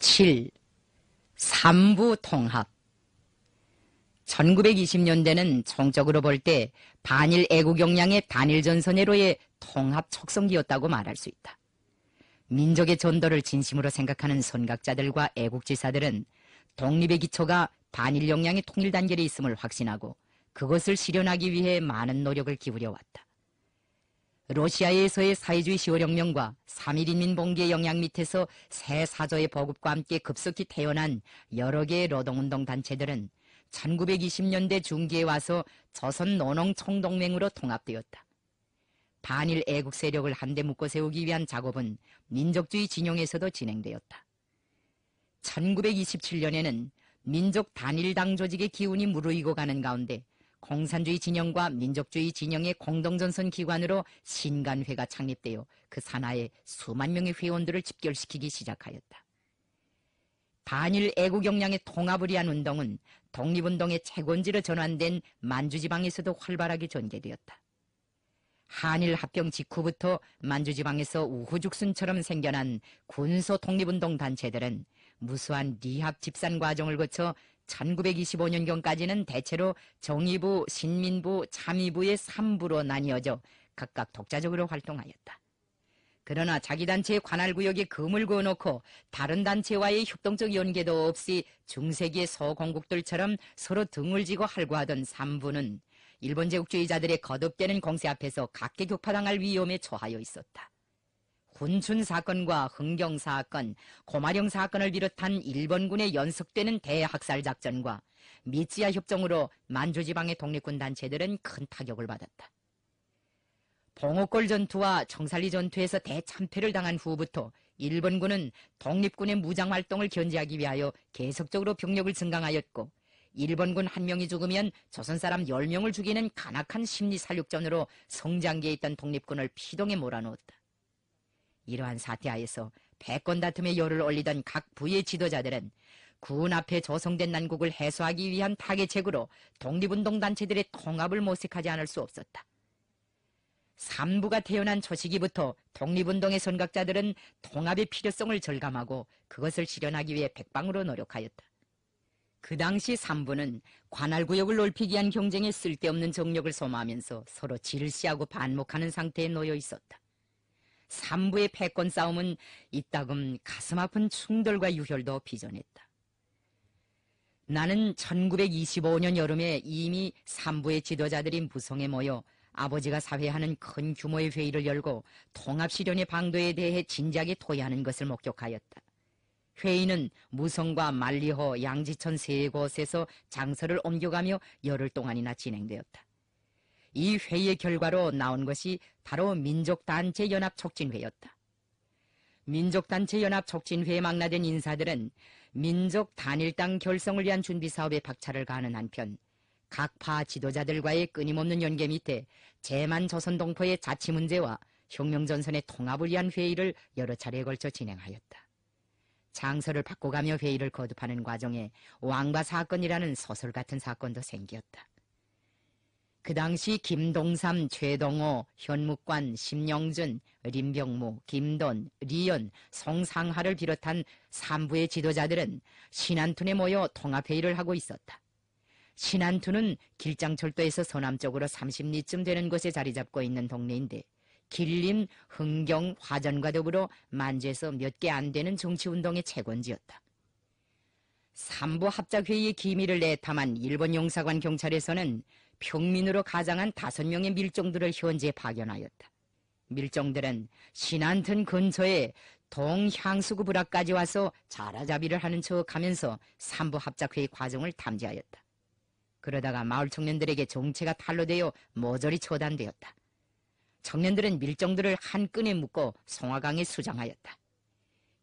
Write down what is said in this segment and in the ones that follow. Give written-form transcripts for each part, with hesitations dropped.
7. 삼부 통합. 1920년대는 총적으로 볼 때 반일 애국 역량의 단일전선회로의 통합 촉성기였다고 말할 수 있다. 민족의 전도를 진심으로 생각하는 선각자들과 애국지사들은 독립의 기초가 반일 역량의 통일단결에 있음을 확신하고 그것을 실현하기 위해 많은 노력을 기울여 왔다. 러시아에서의 사회주의 10월혁명과 3.1인민봉기의 영향 밑에서 새 사조의 보급과 함께 급속히 태어난 여러 개의 노동운동 단체들은 1920년대 중기에 와서 조선노농총동맹으로 통합되었다. 반일 애국 세력을 한데 묶어 세우기 위한 작업은 민족주의 진영에서도 진행되었다. 1927년에는 민족 단일당 조직의 기운이 무르익어 가는 가운데 공산주의 진영과 민족주의 진영의 공동전선 기관으로 신간회가 창립되어 그 산하에 수만 명의 회원들을 집결시키기 시작하였다. 반일 애국 역량의 통합을 위한 운동은 독립운동의 채권지로 전환된 만주지방에서도 활발하게 전개되었다. 한일 합병 직후부터 만주지방에서 우후죽순처럼 생겨난 군소 독립운동 단체들은 무수한 리합 집산 과정을 거쳐 1925년경까지는 대체로 정의부, 신민부, 참의부의 3부로 나뉘어져 각각 독자적으로 활동하였다. 그러나 자기 단체의 관할구역에 금을 그어놓고 다른 단체와의 협동적 연계도 없이 중세기의 소공국들처럼 서로 등을 지고 할구하던 3부는 일본 제국주의자들의 거듭되는 공세 앞에서 각계격파당할 위험에 처하여 있었다. 훈춘 사건과 흥경 사건, 고마령 사건을 비롯한 일본군의 연속되는 대학살 작전과 미찌야 협정으로 만주지방의 독립군 단체들은 큰 타격을 받았다. 봉오골 전투와 청살리 전투에서 대참패를 당한 후부터 일본군은 독립군의 무장활동을 견제하기 위하여 계속적으로 병력을 증강하였고 일본군 한 명이 죽으면 조선 사람 10명을 죽이는 간악한 심리살육전으로 성장기에 있던 독립군을 피동에 몰아넣었다. 이러한 사태하에서 패권 다툼에 열을 올리던 각 부의 지도자들은 군 앞에 조성된 난국을 해소하기 위한 타개책으로 독립운동 단체들의 통합을 모색하지 않을 수 없었다. 3부가 태어난 초시기부터 독립운동의 선각자들은 통합의 필요성을 절감하고 그것을 실현하기 위해 백방으로 노력하였다. 그 당시 3부는 관할구역을 넓히기 위한 경쟁에 쓸데없는 정력을 소모하면서 서로 질시하고 반목하는 상태에 놓여 있었다. 3부의 패권 싸움은 이따금 가슴 아픈 충돌과 유혈도 빚어냈다. 나는 1925년 여름에 이미 3부의 지도자들이 무성에 모여 아버지가 사회하는 큰 규모의 회의를 열고 통합 실현의 방도에 대해 진지하게 토의하는 것을 목격하였다. 회의는 무성과 만리호, 양지천 세 곳에서 장소를 옮겨가며 열흘 동안이나 진행되었다. 이 회의의 결과로 나온 것이 바로 민족단체연합촉진회였다. 민족단체연합촉진회에 망라된 인사들은 민족 단일당 결성을 위한 준비사업에 박차를 가하는 한편 각 파 지도자들과의 끊임없는 연계 밑에 제만 조선동포의 자치 문제와 혁명전선의 통합을 위한 회의를 여러 차례에 걸쳐 진행하였다. 장소를 바꿔가며 회의를 거듭하는 과정에 왕바 사건이라는 소설 같은 사건도 생겼다. 그 당시 김동삼, 최동호, 현묵관, 심영준, 림병무, 김돈, 리연, 송상하를 비롯한 3부의 지도자들은 신안툰에 모여 통합회의를 하고 있었다. 신안툰은 길장철도에서 서남쪽으로 30리쯤 되는 곳에 자리 잡고 있는 동네인데 길림, 흥경, 화전과 더불어 만주에서 몇 개 안 되는 정치운동의 채권지였다. 3부 합작회의의 기밀을 내탐한 일본 용사관 경찰에서는 평민으로 가장한 5명의 밀종들을 현지에 파견하였다. 밀종들은 신안튼 근처에 동향수구 부락까지 와서 자라자비를 하는 척하면서 3부 합작회의 과정을 탐지하였다. 그러다가 마을 청년들에게 정체가 탄로되어 모조리 처단되었다. 청년들은 밀종들을 한 끈에 묶고 송화강에 수장하였다.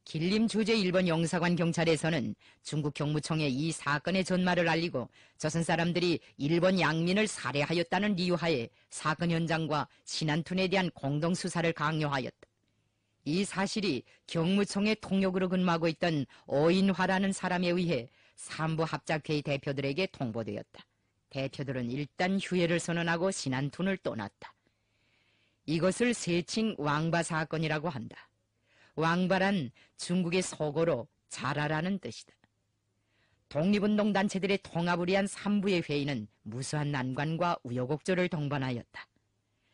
길림 주재 일본 영사관 경찰에서는 중국 경무청에 이 사건의 전말을 알리고 조선 사람들이 일본 양민을 살해하였다는 이유하에 사건 현장과 신안툰에 대한 공동수사를 강요하였다. 이 사실이 경무청의 통역으로 근무하고 있던 오인화라는 사람에 의해 3부 합작회의 대표들에게 통보되었다. 대표들은 일단 휴회를 선언하고 신안툰을 떠났다. 이것을 세칭 왕바 사건이라고 한다. 왕바란 중국의 속어로 잘하라는 뜻이다. 독립운동단체들의 통합을 위한 삼부의 회의는 무수한 난관과 우여곡절을 동반하였다.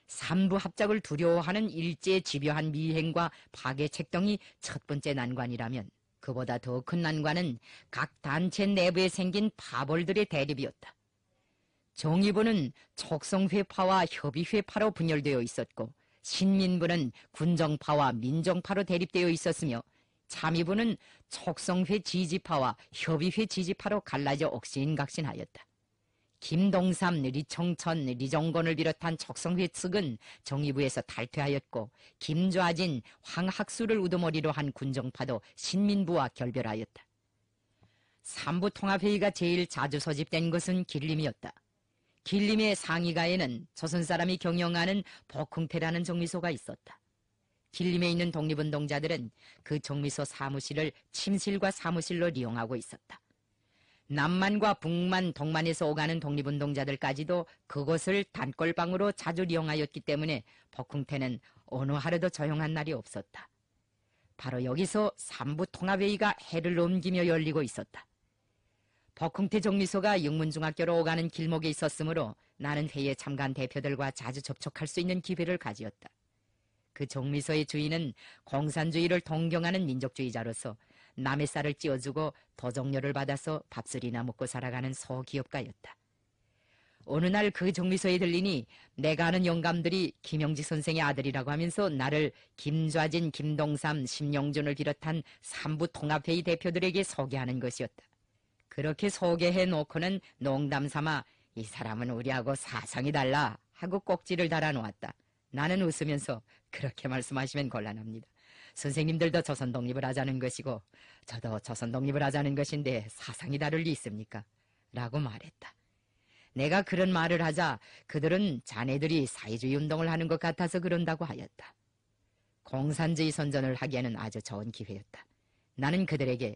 삼부 합작을 두려워하는 일제의 집요한 미행과 파괴책 등이 첫 번째 난관이라면 그보다 더 큰 난관은 각 단체 내부에 생긴 파벌들의 대립이었다. 정의부는 촉성회파와 협의회파로 분열되어 있었고 신민부는 군정파와 민정파로 대립되어 있었으며 참의부는 촉성회 지지파와 협의회 지지파로 갈라져 옥신각신하였다. 김동삼, 리청천, 리정건을 비롯한 촉성회 측은 정의부에서 탈퇴하였고 김좌진, 황학수를 우두머리로 한 군정파도 신민부와 결별하였다. 삼부 통합회의가 제일 자주 소집된 것은 길림이었다. 길림의 상위가에는 조선 사람이 경영하는 복흥태라는 정미소가 있었다. 길림에 있는 독립운동자들은 그 정미소 사무실을 침실과 사무실로 이용하고 있었다. 남만과 북만, 동만에서 오가는 독립운동자들까지도 그곳을 단골방으로 자주 이용하였기 때문에 복흥태는 어느 하루도 조용한 날이 없었다. 바로 여기서 삼부 통합회의가 해를 넘기며 열리고 있었다. 복흥태 정미소가 영문중학교로 오가는 길목에 있었으므로 나는 회의에 참가한 대표들과 자주 접촉할 수 있는 기회를 가지었다. 그 정미소의 주인은 공산주의를 동경하는 민족주의자로서 남의 쌀을 찌어주고 도정료를 받아서 밥술이나 먹고 살아가는 소기업가였다. 어느 날 그 정미소에 들리니 내가 아는 영감들이 김영지 선생의 아들이라고 하면서 나를 김좌진, 김동삼, 심영준을 비롯한 삼부 통합회의 대표들에게 소개하는 것이었다. 그렇게 소개해 놓고는 농담 삼아 이 사람은 우리하고 사상이 달라 하고 꼭지를 달아놓았다. 나는 웃으면서 그렇게 말씀하시면 곤란합니다. 선생님들도 조선 독립을 하자는 것이고 저도 조선 독립을 하자는 것인데 사상이 다를 리 있습니까? 라고 말했다. 내가 그런 말을 하자 그들은 자네들이 사회주의 운동을 하는 것 같아서 그런다고 하였다. 공산주의 선전을 하기에는 아주 좋은 기회였다. 나는 그들에게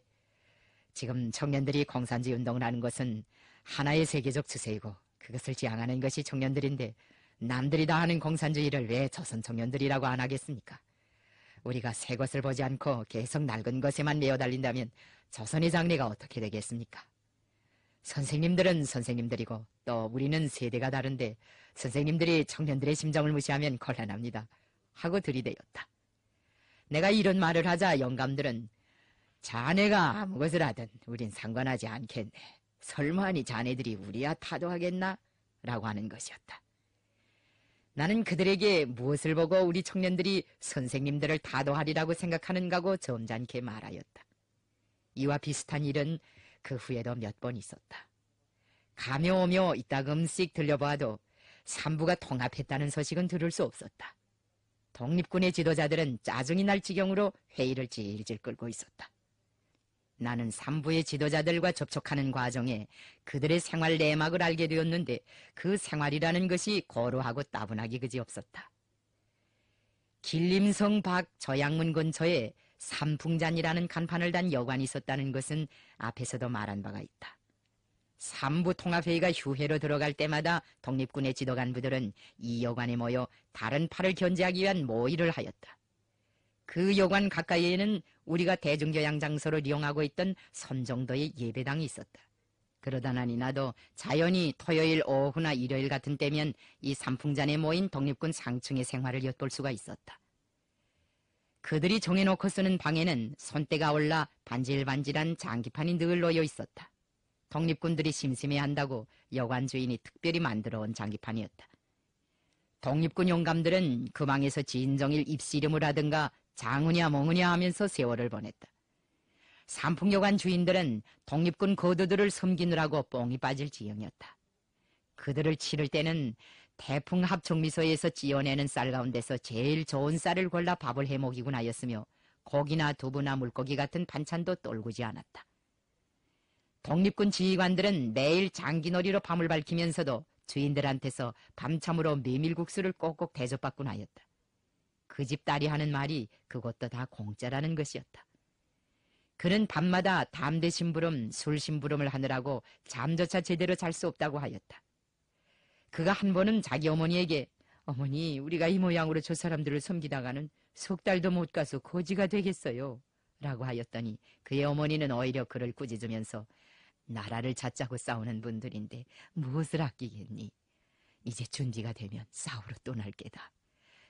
지금 청년들이 공산주의 운동을 하는 것은 하나의 세계적 추세이고 그것을 지향하는 것이 청년들인데 남들이 다 하는 공산주의를 왜 조선 청년들이라고 안 하겠습니까? 우리가 새 것을 보지 않고 계속 낡은 것에만 매어달린다면 조선의 장래가 어떻게 되겠습니까? 선생님들은 선생님들이고 또 우리는 세대가 다른데 선생님들이 청년들의 심정을 무시하면 곤란합니다. 하고 들이대었다. 내가 이런 말을 하자 영감들은 자네가 아무 것을 하든 우린 상관하지 않겠네. 설마니 자네들이 우리야 타도하겠나? 라고 하는 것이었다. 나는 그들에게 무엇을 보고 우리 청년들이 선생님들을 타도하리라고 생각하는가고 점잖게 말하였다. 이와 비슷한 일은 그 후에도 몇 번 있었다. 가며 오며 이따금씩 들려보아도 삼부가 통합했다는 소식은 들을 수 없었다. 독립군의 지도자들은 짜증이 날 지경으로 회의를 질질 끌고 있었다. 나는 삼부의 지도자들과 접촉하는 과정에 그들의 생활 내막을 알게 되었는데 그 생활이라는 것이 고루하고 따분하기 그지없었다. 길림성 밖 저양문 근처에 삼풍잔이라는 간판을 단 여관이 있었다는 것은 앞에서도 말한 바가 있다. 삼부 통합회의가 휴회로 들어갈 때마다 독립군의 지도 간부들은 이 여관에 모여 다른 파를 견제하기 위한 모의를 하였다. 그 여관 가까이에는 우리가 대중교양 장소를 이용하고 있던 선정도의 예배당이 있었다. 그러다 나니 나도 자연히 토요일 오후나 일요일 같은 때면 이 삼풍잔에 모인 독립군 상층의 생활을 엿볼 수가 있었다. 그들이 정해놓고 쓰는 방에는 손때가 올라 반질반질한 장기판이 늘 놓여 있었다. 독립군들이 심심해한다고 여관 주인이 특별히 만들어온 장기판이었다. 독립군 용감들은 그 방에서 진정일 입씨름을 하든가 장우냐 멍우냐 하면서 세월을 보냈다. 삼풍여관 주인들은 독립군 거두들을 섬기느라고 뽕이 빠질 지경이었다. 그들을 치를 때는 태풍합 정미소에서 찌어내는 쌀 가운데서 제일 좋은 쌀을 골라 밥을 해먹이곤 하였으며 고기나 두부나 물고기 같은 반찬도 떨구지 않았다. 독립군 지휘관들은 매일 장기놀이로 밤을 밝히면서도 주인들한테서 밤참으로 메밀국수를 꼭꼭 대접받곤 하였다. 그 집 딸이 하는 말이 그것도 다 공짜라는 것이었다. 그는 밤마다 담배 심부름, 술 심부름을 하느라고 잠조차 제대로 잘 수 없다고 하였다. 그가 한 번은 자기 어머니에게 어머니 우리가 이 모양으로 저 사람들을 섬기다가는 석 달도 못 가서 거지가 되겠어요 라고 하였더니 그의 어머니는 오히려 그를 꾸짖으면서 나라를 찾자고 싸우는 분들인데 무엇을 아끼겠니? 이제 준비가 되면 싸우러 떠날 게다.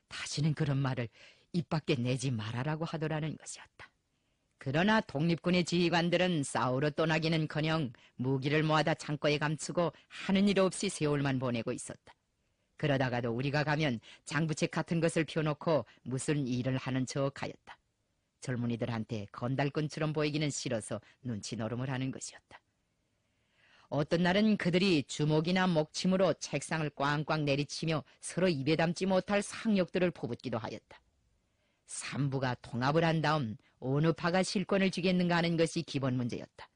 다시는 그런 말을 입 밖에 내지 말아라고 하더라는 것이었다. 그러나 독립군의 지휘관들은 싸우러 떠나기는커녕 무기를 모아다 창고에 감추고 하는 일 없이 세월만 보내고 있었다. 그러다가도 우리가 가면 장부책 같은 것을 펴놓고 무슨 일을 하는 척하였다. 젊은이들한테 건달꾼처럼 보이기는 싫어서 눈치 노름을 하는 것이었다. 어떤 날은 그들이 주먹이나 목침으로 책상을 꽝꽝 내리치며 서로 입에 담지 못할 상욕들을 퍼붓기도 하였다. 삼부가 통합을 한 다음 어느 파가 실권을 쥐겠는가 하는 것이 기본 문제였다.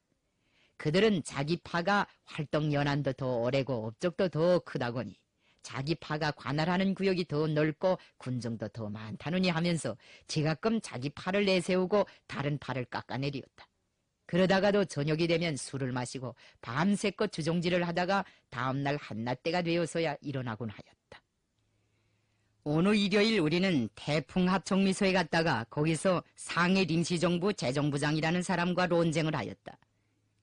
그들은 자기 파가 활동 연한도 더 오래고 업적도 더 크다거니 자기 파가 관할하는 구역이 더 넓고 군정도 더 많다느니 하면서 제가끔 자기 파를 내세우고 다른 파를 깎아내리었다. 그러다가도 저녁이 되면 술을 마시고 밤새껏 주종질을 하다가 다음날 한낮때가 되어서야 일어나곤 하였다. 어느 일요일 우리는 태풍합정미소에 갔다가 거기서 상해 임시정부 재정부장이라는 사람과 논쟁을 하였다.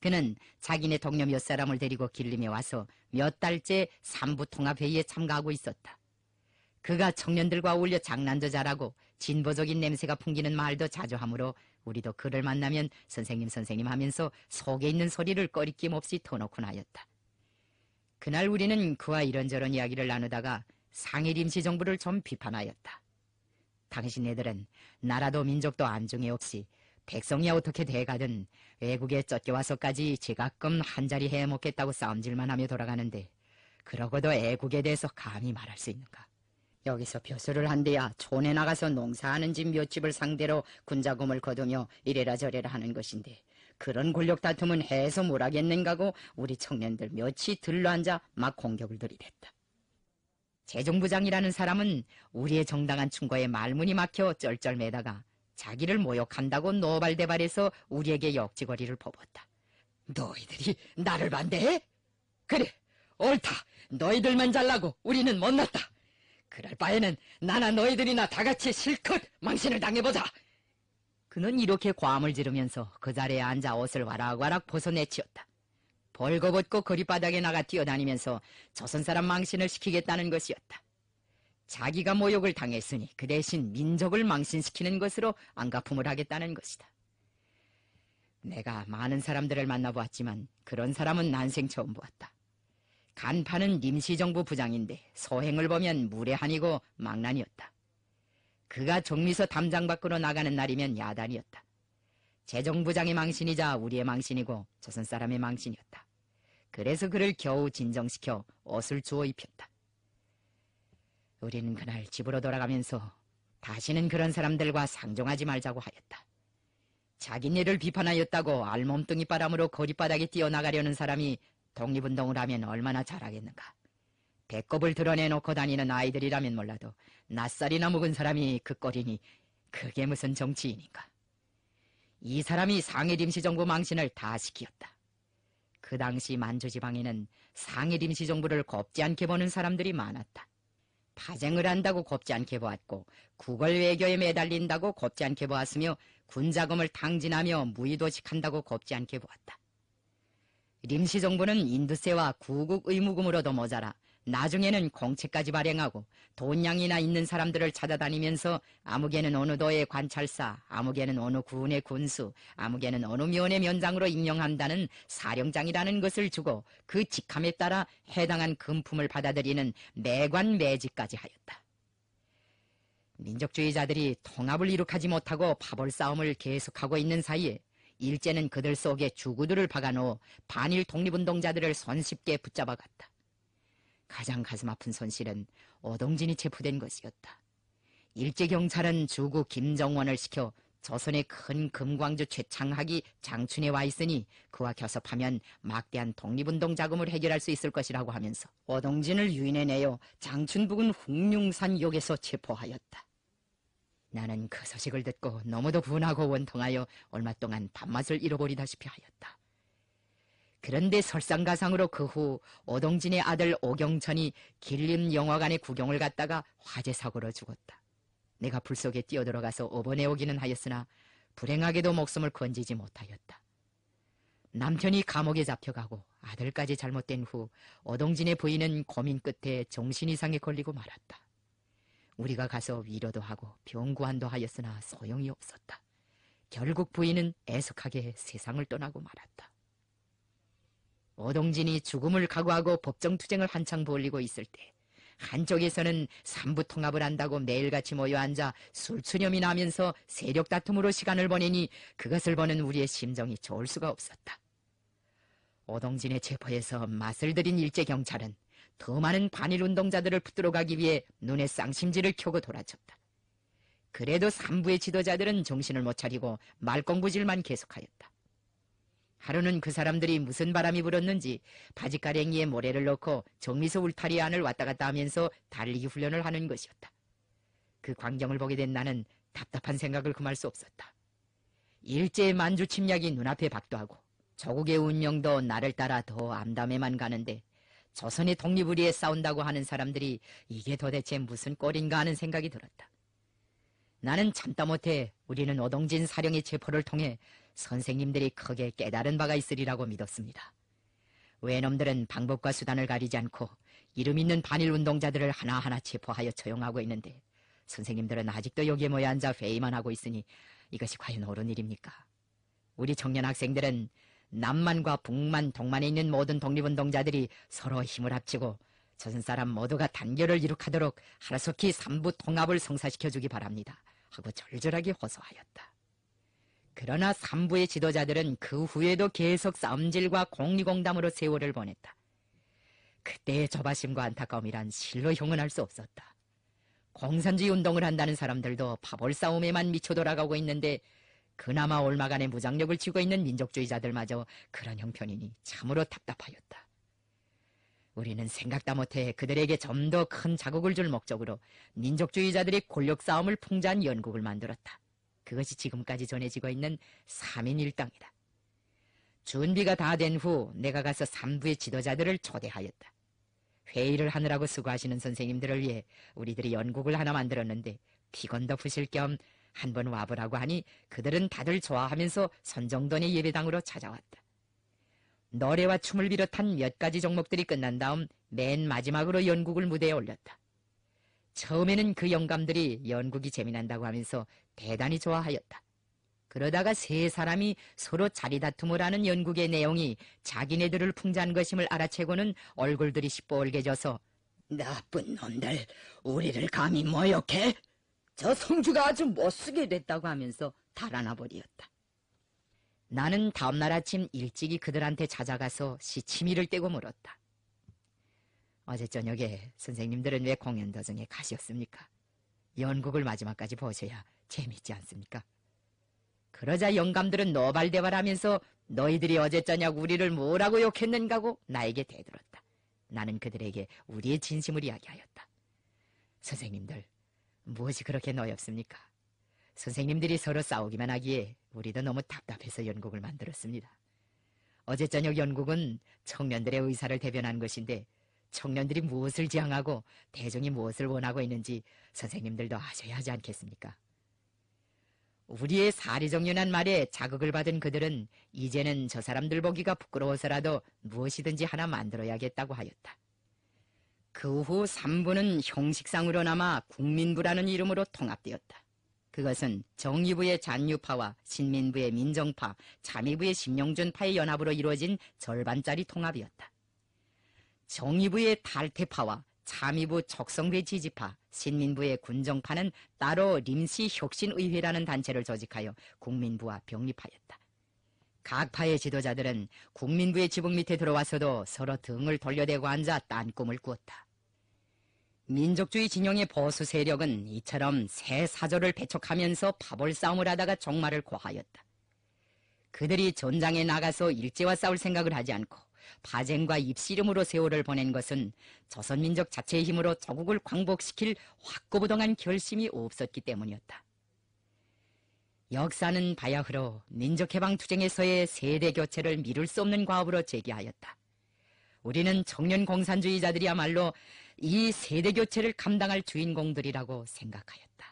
그는 자기네 동료 몇 사람을 데리고 길림에 와서 몇 달째 삼부통합회의에 참가하고 있었다. 그가 청년들과 어울려 장난도 잘하고 진보적인 냄새가 풍기는 말도 자주 하므로 우리도 그를 만나면 선생님 선생님 하면서 속에 있는 소리를 꺼리낌 없이 터놓곤 하였다. 그날 우리는 그와 이런저런 이야기를 나누다가 상일 임시정부를 좀 비판하였다. 당신네들은 나라도 민족도 안중에 없이 백성이 어떻게 돼가든 외국에 쫓겨와서까지 제가끔 한자리 해먹겠다고 싸움질만 하며 돌아가는데 그러고도 애국에 대해서 감히 말할 수 있는가? 여기서 벼슬을 한대야 촌에 나가서 농사하는 집 몇 집을 상대로 군자금을 거두며 이래라 저래라 하는 것인데 그런 권력 다툼은 해서 뭘 하겠는가고 우리 청년들 몇이 들러앉아 막 공격을 들이댔다. 재정부장이라는 사람은 우리의 정당한 충고에 말문이 막혀 쩔쩔매다가 자기를 모욕한다고 노발대발해서 우리에게 역지거리를 퍼붓다. 너희들이 나를 반대해? 그래, 옳다. 너희들만 잘나고 우리는 못났다. 그럴 바에는 나나 너희들이나 다같이 실컷 망신을 당해보자. 그는 이렇게 과음을 지르면서 그 자리에 앉아 옷을 와락와락 벗어내치웠다. 벌거벗고 거리바닥에 나가 뛰어다니면서 조선사람 망신을 시키겠다는 것이었다. 자기가 모욕을 당했으니 그 대신 민족을 망신시키는 것으로 안갚음을 하겠다는 것이다. 내가 많은 사람들을 만나보았지만 그런 사람은 난생 처음 보았다. 간판은 임시정부 부장인데 소행을 보면 무례한이고 망난이었다. 그가 정미서 담장 밖으로 나가는 날이면 야단이었다. 재정부장의 망신이자 우리의 망신이고 조선 사람의 망신이었다. 그래서 그를 겨우 진정시켜 옷을 주워 입혔다. 우리는 그날 집으로 돌아가면서 다시는 그런 사람들과 상종하지 말자고 하였다. 자기네를 비판하였다고 알몸뚱이 바람으로 거리바닥에 뛰어나가려는 사람이 독립운동을 하면 얼마나 잘하겠는가. 배꼽을 드러내놓고 다니는 아이들이라면 몰라도 낯살이나 묵은 사람이 그 꼴이니 그게 무슨 정치인인가. 이 사람이 상해 임시정부 망신을 다 시키었다. 그 당시 만주지방에는 상해 임시정부를 곱지 않게 보는 사람들이 많았다. 파쟁을 한다고 곱지 않게 보았고 국월 외교에 매달린다고 곱지 않게 보았으며 군자금을 탕진하며 무의도식한다고 곱지 않게 보았다. 임시정부는 인두세와 구국 의무금으로도 모자라 나중에는 공채까지 발행하고 돈량이나 있는 사람들을 찾아다니면서 아무개는 어느 도의 관찰사, 아무개는 어느 군의 군수, 아무개는 어느 면의 면장으로 임명한다는 사령장이라는 것을 주고 그 직함에 따라 해당한 금품을 받아들이는 매관 매직까지 하였다. 민족주의자들이 통합을 이룩하지 못하고 파벌 싸움을 계속하고 있는 사이에 일제는 그들 속에 주구들을 박아놓어 반일 독립운동자들을 손쉽게 붙잡아갔다. 가장 가슴 아픈 손실은 오동진이 체포된 것이었다. 일제경찰은 주구 김정원을 시켜 조선의 큰 금광주 최창학이 장춘에 와 있으니 그와 교섭하면 막대한 독립운동 자금을 해결할 수 있을 것이라고 하면서 오동진을 유인해내어 장춘 부근 훅룡산역에서 체포하였다. 나는 그 소식을 듣고 너무도 분하고 원통하여 얼마 동안 밥맛을 잃어버리다시피 하였다. 그런데 설상가상으로 그 후 오동진의 아들 오경천이 길림영화관에 구경을 갔다가 화재 사고로 죽었다. 내가 불 속에 뛰어들어가서 업어내오기는 하였으나 불행하게도 목숨을 건지지 못하였다. 남편이 감옥에 잡혀가고 아들까지 잘못된 후 오동진의 부인은 고민 끝에 정신이상에 걸리고 말았다. 우리가 가서 위로도 하고 병구안도 하였으나 소용이 없었다. 결국 부인은 애석하게 세상을 떠나고 말았다. 오동진이 죽음을 각오하고 법정투쟁을 한창 벌이고 있을 때 한쪽에서는 삼부 통합을 한다고 매일같이 모여 앉아 술추념이 나면서 세력 다툼으로 시간을 보내니 그것을 보는 우리의 심정이 좋을 수가 없었다. 오동진의 체포에서 맛을 들인 일제경찰은 더 많은 반일운동자들을 붙들어 가기 위해 눈에 쌍심지를 켜고 돌아쳤다. 그래도 삼부의 지도자들은 정신을 못 차리고 말공부질만 계속하였다. 하루는 그 사람들이 무슨 바람이 불었는지 바지가랭이에 모래를 넣고 정미소 울타리 안을 왔다 갔다 하면서 달리기 훈련을 하는 것이었다. 그 광경을 보게 된 나는 답답한 생각을 금할 수 없었다. 일제의 만주 침략이 눈앞에 박도하고 조국의 운명도 나를 따라 더 암담해만 가는데 조선의 독립을 위해 싸운다고 하는 사람들이 이게 도대체 무슨 꼴인가 하는 생각이 들었다. 나는 참다 못해 우리는 오동진 사령의 체포를 통해 선생님들이 크게 깨달은 바가 있으리라고 믿었습니다. 외놈들은 방법과 수단을 가리지 않고 이름 있는 반일운동자들을 하나하나 체포하여 처형하고 있는데 선생님들은 아직도 여기에 모여 앉아 회의만 하고 있으니 이것이 과연 옳은 일입니까? 우리 청년 학생들은 남만과 북만, 동만에 있는 모든 독립운동자들이 서로 힘을 합치고 조선 사람 모두가 단결을 이룩하도록 하루속히 삼부 통합을 성사시켜주기 바랍니다. 하고 절절하게 호소하였다. 그러나 삼부의 지도자들은 그 후에도 계속 싸움질과 공리공담으로 세월을 보냈다. 그때의 조바심과 안타까움이란 실로 형언할 수 없었다. 공산주의 운동을 한다는 사람들도 파벌 싸움에만 미쳐 돌아가고 있는데 그나마 얼마간의 무장력을 쥐고 있는 민족주의자들마저 그런 형편이니 참으로 답답하였다. 우리는 생각다 못해 그들에게 좀 더 큰 자극을 줄 목적으로 민족주의자들의 권력 싸움을 풍자한 연국을 만들었다. 그것이 지금까지 전해지고 있는 3인 1당이다. 준비가 다 된 후 내가 가서 삼부의 지도자들을 초대하였다. 회의를 하느라고 수고하시는 선생님들을 위해 우리들이 연국을 하나 만들었는데 피곤도 푸실 겸 한번 와보라고 하니 그들은 다들 좋아하면서 선정돈의 예배당으로 찾아왔다. 노래와 춤을 비롯한 몇 가지 종목들이 끝난 다음 맨 마지막으로 연국을 무대에 올렸다. 처음에는 그 영감들이 연국이 재미난다고 하면서 대단히 좋아하였다. 그러다가 세 사람이 서로 자리다툼을 하는 연국의 내용이 자기네들을 풍자한 것임을 알아채고는 얼굴들이 시뻘개져서 나쁜 놈들, 우리를 감히 모욕해? 저 성주가 아주 못쓰게 됐다고 하면서 달아나 버리었다. 나는 다음날 아침 일찍이 그들한테 찾아가서 시치미를 떼고 물었다. 어제 저녁에 선생님들은 왜 공연 도중에 가셨습니까? 연극을 마지막까지 보셔야 재밌지 않습니까? 그러자 영감들은 노발대발하면서 너희들이 어제 저녁 우리를 뭐라고 욕했는가고 나에게 대들었다. 나는 그들에게 우리의 진심을 이야기하였다. 선생님들, 무엇이 그렇게 노엽습니까? 선생님들이 서로 싸우기만 하기에 우리도 너무 답답해서 연극을 만들었습니다. 어제 저녁 연극은 청년들의 의사를 대변한 것인데 청년들이 무엇을 지향하고 대중이 무엇을 원하고 있는지 선생님들도 아셔야 하지 않겠습니까? 우리의 사리정연한 말에 자극을 받은 그들은 이제는 저 사람들 보기가 부끄러워서라도 무엇이든지 하나 만들어야겠다고 하였다. 그 후 3부는 형식상으로나마 국민부라는 이름으로 통합되었다. 그것은 정의부의 잔유파와 신민부의 민정파, 자미부의 심영준파의 연합으로 이루어진 절반짜리 통합이었다. 정의부의 탈퇴파와 자미부 촉성회 지지파, 신민부의 군정파는 따로 림시혁신의회라는 단체를 조직하여 국민부와 병립하였다. 각 파의 지도자들은 국민부의 지붕 밑에 들어와서도 서로 등을 돌려대고 앉아 딴 꿈을 꾸었다. 민족주의 진영의 보수 세력은 이처럼 새 사조를 배척하면서 파벌 싸움을 하다가 종말을 고하였다. 그들이 전장에 나가서 일제와 싸울 생각을 하지 않고 파쟁과 입씨름으로 세월을 보낸 것은 조선민족 자체의 힘으로 조국을 광복시킬 확고부동한 결심이 없었기 때문이었다. 역사는 바야흐로 민족해방투쟁에서의 세대교체를 미룰 수 없는 과업으로 제기하였다. 우리는 청년 공산주의자들이야말로 이 세대교체를 감당할 주인공들이라고 생각하였다.